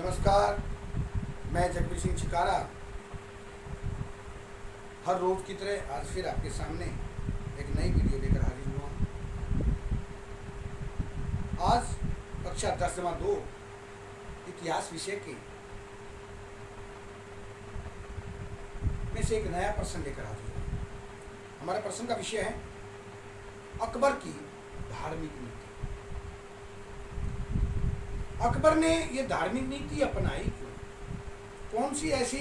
नमस्कार। मैं जगबीर सिंह चिकारा हर रोज की तरह आज फिर आपके सामने एक नई वीडियो लेकर हाजिर हुआ। आज कक्षा 10-2 इतिहास विषय के में से एक नया प्रश्न लेकर हाजिर हुआ। हमारे प्रश्न का विषय है अकबर की धार्मिक नीति। अकबर ने ये धार्मिक नीति अपनाई क्यों? कौन सी ऐसी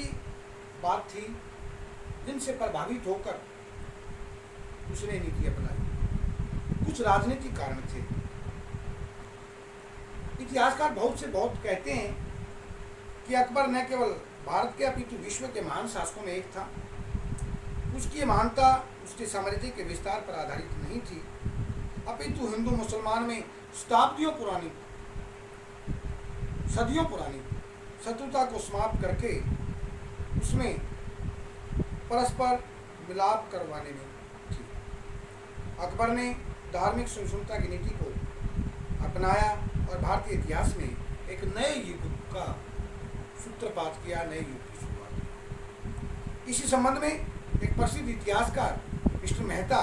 बात थी जिनसे प्रभावित होकर उसने नीति अपनाई? कुछ राजनीतिक कारण थे। इतिहासकार बहुत से बहुत कहते हैं कि अकबर न केवल भारत के अपितु विश्व के महान शासकों में एक था। उसकी महानता उसके साम्राज्य के विस्तार पर आधारित नहीं थी, अपितु हिंदू मुसलमान में सदियों पुरानी शत्रुता को समाप्त करके उसमें परस्पर मिलाप करवाने में थी। अकबर ने धार्मिक सहिष्णुता की नीति को अपनाया और भारतीय इतिहास में एक नए युग का सूत्रपात किया, नए युग की शुरुआत। इसी संबंध में एक प्रसिद्ध इतिहासकार मिस्टर मेहता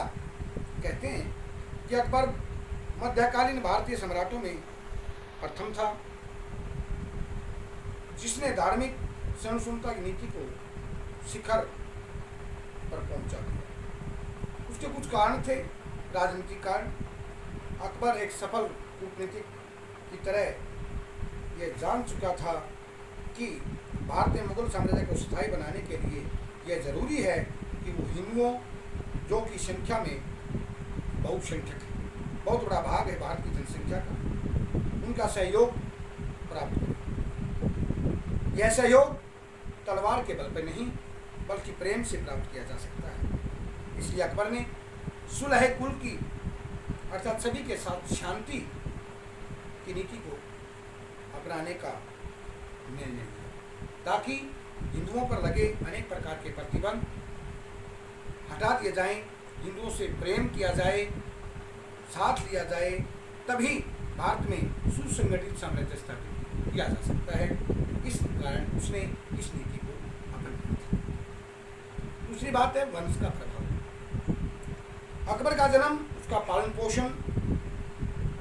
कहते हैं कि अकबर मध्यकालीन भारतीय सम्राटों में प्रथम था जिसने धार्मिक सहिष्णुता की नीति को शिखर पर पहुंचा दिया। उसके कुछ कारण थे, राजनीतिक कारण। अकबर एक सफल कूटनीतिक की तरह यह जान चुका था कि भारतीय मुगल साम्राज्य को स्थायी बनाने के लिए यह जरूरी है कि वो हिंदुओं, जो कि संख्या में बहुसंख्यक है, बहुत बड़ा भाग है भारत की जनसंख्या का, उनका सहयोग प्राप्त करें। यह सहयोग तलवार के बल पर नहीं बल्कि प्रेम से प्राप्त किया जा सकता है। इसलिए अकबर ने सुलह कुल की अर्थात सभी के साथ शांति की नीति को अपनाने का निर्णय लिया ताकि हिंदुओं पर लगे अनेक प्रकार के प्रतिबंध हटा दिए जाएं, हिंदुओं से प्रेम किया जाए, साथ लिया जाए, तभी भारत में सुसंगठित साम्राज्य स्थापित किया जा सकता है। इस कारण उसने इस नीति को अपनाया था। दूसरी बात है वंश का प्रभाव। अकबर का जन्म, उसका पालन पोषण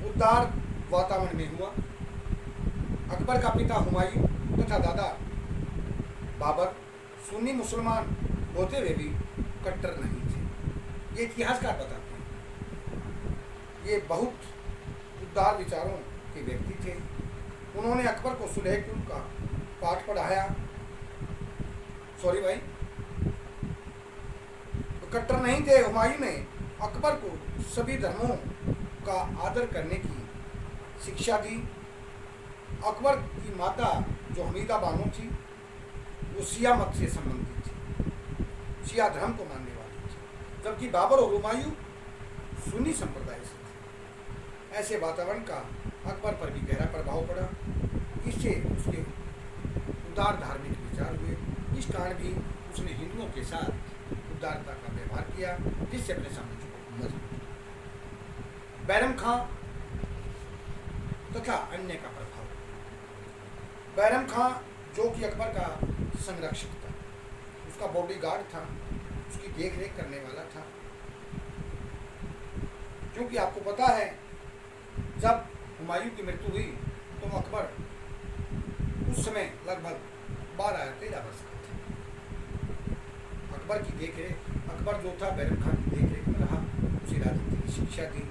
उदार वातावरण में हुआ। अकबर का पिता हुमायूं तथा दादा बाबर सुन्नी मुसलमान होते हुए भी कट्टर नहीं थे। ये इतिहासकार बताते हैं। ये बहुत उदार विचारों के व्यक्ति थे। उन्होंने अकबर को सुलह कुल का पाठ पढ़ाया। तो कट्टर नहीं थे। हुमायूं ने अकबर को सभी धर्मों का आदर करने की शिक्षा दी। अकबर की माता जो हमीदा बानो थी वो शिया मत से संबंधित थी, शिया धर्म को मानने वाली थी, जबकि बाबर और हुमायूं सुन्नी संप्रदाय से थे। ऐसे वातावरण का अकबर पर भी गहरा प्रभाव पड़ा। इससे उसके उदार धार्मिक विचार हुए। इस कारण भी उसने हिंदुओं के साथ उदारता का व्यवहार किया, जिससे अपने साम्राज्य को मजबूत किया। बैरम खां तथा अन्य का प्रभाव। बैरम खां जो कि अकबर का संरक्षक था, उसका बॉडीगार्ड था, उसकी देखरेख करने वाला था। क्योंकि आपको पता है जब हुमायूं की मृत्यु हुई तो अकबर उस समय लगभग 12-13 वर्ष का था। अकबर की देखरेख, अकबर जो था बैरम खान की देखरेख में रहा, उसे राजनीति की शिक्षा दी।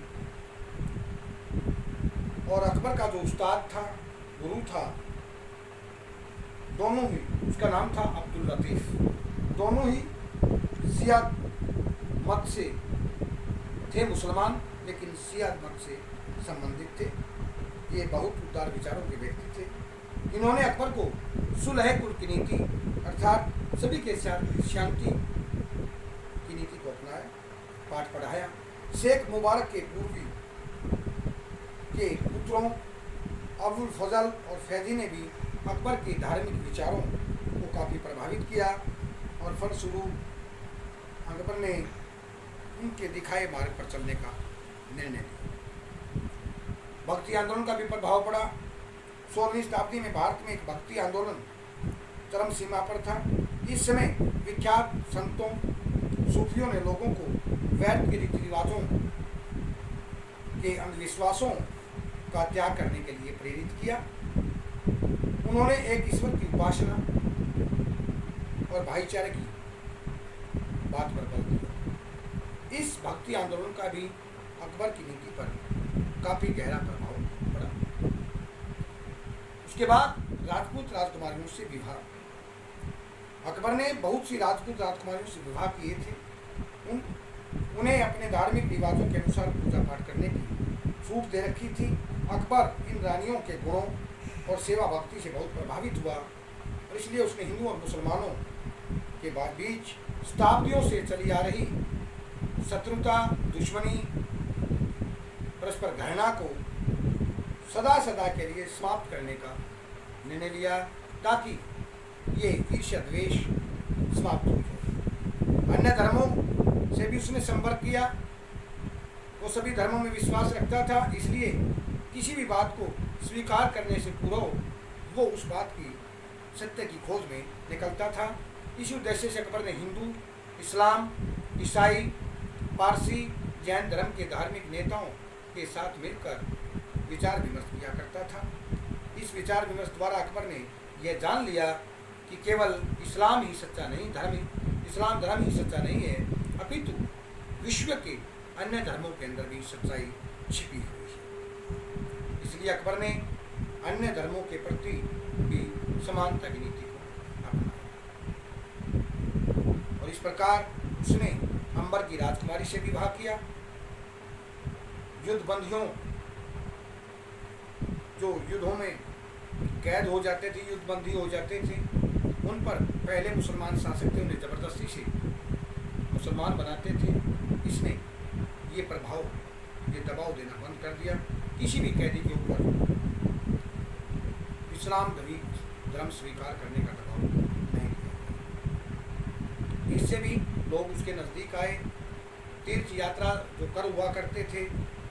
और अकबर का जो उस्ताद था, गुरु था, दोनों ही, उसका नाम था अब्दुल लतीफ, दोनों ही शिया मत से थे, मुसलमान लेकिन शिया मत से संबंधित थे। ये बहुत उदार विचारों के व्यक्ति थे। इन्होंने अकबर को सुलह कुल की नीति अर्थात सभी के साथ शांति की नीति को अपनाया, पाठ पढ़ाया। शेख मुबारक के पूर्वी के पुत्रों अबुल फजल और फैजी ने भी अकबर के धार्मिक विचारों को काफ़ी प्रभावित किया और फलस्वरूप अकबर ने उनके दिखाए मार्ग पर चलने का निर्णय लिया। भक्ति आंदोलन का भी प्रभाव पड़ा। 16वीं शताब्दी में भारत में एक भक्ति आंदोलन चरम सीमा पर था। इस समय विख्यात संतों सूफियों ने लोगों को वैद के रीति रिवाजों के अंधविश्वासों का त्याग करने के लिए प्रेरित किया। उन्होंने एक ईश्वर की उपासना और भाईचारे की बात पर बल दिया। इस भक्ति आंदोलन का भी अकबर की नीति पर काफी गहरा प्रभाव पड़ा। उसके बाद राजपूत राजकुमारियों से विवाह। अकबर ने बहुत सी राजपूत राजकुमारियों से विवाह किए थे। उन्हें अपने धार्मिक रिवाजों के अनुसार पूजा पाठ करने की छूट दे रखी थी। अकबर इन रानियों के गुणों और सेवा भक्ति से बहुत प्रभावित हुआ और इसलिए उसने हिंदू और मुसलमानों के बीच शताब्दियों से चली आ रही शत्रुता, दुश्मनी, परस्पर घृणा को सदा सदा के लिए समाप्त करने का निर्णय लिया ताकि ये ईर्ष्या द्वेष समाप्त हो जाए। अन्य धर्मों से भी उसने संपर्क किया। वो सभी धर्मों में विश्वास रखता था, इसलिए किसी भी बात को स्वीकार करने से पूर्व वो उस बात की सत्य की खोज में निकलता था। इसी उद्देश्य से अकबर ने हिंदू, इस्लाम, ईसाई, पारसी, जैन धर्म के धार्मिक नेताओं के साथ मिलकर विचार विमर्श किया करता था। इस विचार विमर्श द्वारा अकबर ने यह जान लिया कि केवल इस्लाम ही सच्चा नहीं इस्लाम धर्म ही सच्चा नहीं है, अपितु विश्व के अन्य धर्मों के अंदर भी सच्चाई छिपी हुई है। इसलिए अकबर ने अन्य धर्मों के प्रति भी समानता की नीति को अपनाया और इस प्रकार उसने अंबर की राजकुमारी से विवाह किया। युद्ध बंदियों जो युद्धों में कैद हो जाते थे, युद्ध बंदी हो जाते थे, उन पर पहले मुसलमान शासक थे उन्हें जबरदस्ती से मुसलमान बनाते थे। इसने ये दबाव देना बंद कर दिया। किसी भी कैदी के ऊपर इस्लाम धर्म स्वीकार करने का दबाव नहीं दिया। इससे भी लोग उसके नज़दीक आए। तीर्थ यात्रा जो कर हुआ करते थे,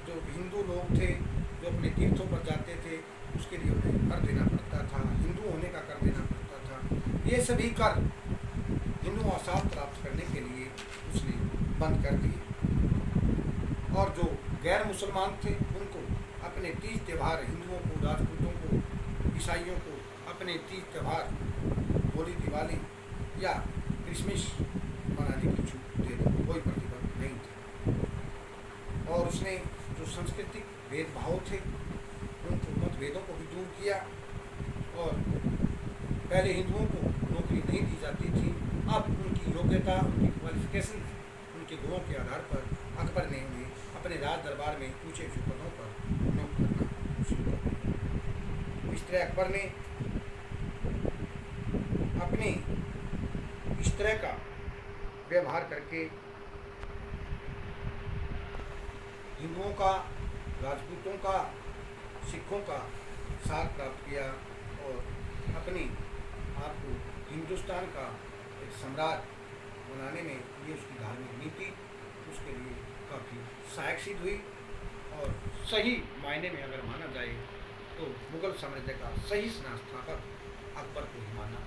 जो हिंदू लोग थे जो अपने तीर्थों पर जाते थे, उसके लिए उन्हें कर देना पड़ता था, हिंदू होने का कर देना पड़ता था। ये सभी कर हिंदू आसाद प्राप्त करने के लिए उसने बंद कर दिए और जो गैर मुसलमान थे उनको अपने तीज त्यौहार, हिंदुओं को, राजपूतों को, ईसाइयों को अपने तीज त्यौहार, होली, दिवाली या क्रिसमस मनाने की छूट दे दी, कोई प्रतिबंध नहीं था। और उसने जो सांस्कृतिक भेदभाव थे उनको, मतभेदों को भी दूर किया और पहले हिंदुओं को नौकरी नहीं दी जाती थी, अब उनकी योग्यता, उनकी क्वालिफिकेशन, उनके गुणों के आधार पर अकबर ने उन्हें अपने राज दरबार में ऊंचे ऊंचे पदों पर नियुक्त करना शुरू कर दिया। इस तरह अकबर ने अपने इस तरह का व्यवहार करके हिंदुओं का, राजपूतों का, सिखों का साथ प्राप्त किया और अपनी आप को हिंदुस्तान का एक सम्राट बनाने में ये उसकी धार्मिक नीति उसके लिए काफ़ी सहायक सिद्ध हुई। और सही मायने में अगर माना जाए तो मुगल साम्राज्य का सही संस्थापक अकबर को ही माना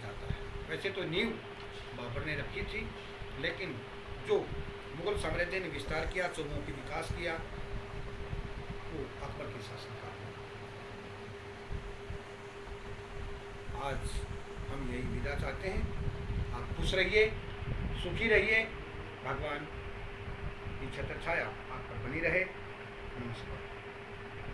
जाता है। वैसे तो नींव बाबर ने रखी थी, लेकिन जो मुगल साम्राज्य ने विस्तार किया, चौमुखी विकास किया, वो अकबर के शासनकाल में। आज हम यही विदा चाहते हैं। आप खुश रहिए, सुखी रहिए, भगवान की छत्र छाया आप पर बनी रहे। नमस्कार।